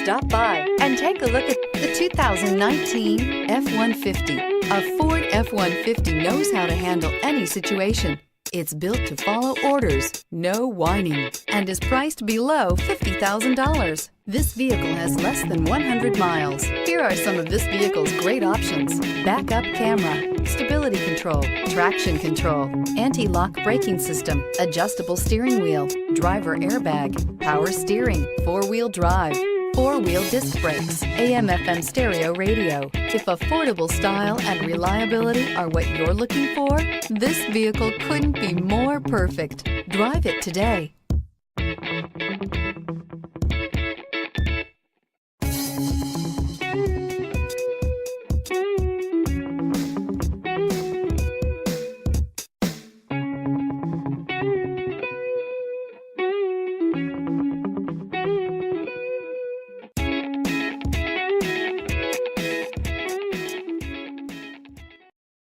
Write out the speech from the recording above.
Stop by and take a look at the 2019 F-150. A Ford F-150 knows how to handle any situation. It's built to follow orders, no whining, and is priced below $50,000. This vehicle has less than 100 miles. Here are some of this vehicle's great options: backup camera, stability control, traction control, anti-lock braking system, adjustable steering wheel, driver airbag, power steering, four-wheel drive, four-wheel disc brakes, AM/FM stereo radio. If affordable style and reliability are what you're looking for, this vehicle couldn't be more perfect. Drive it today.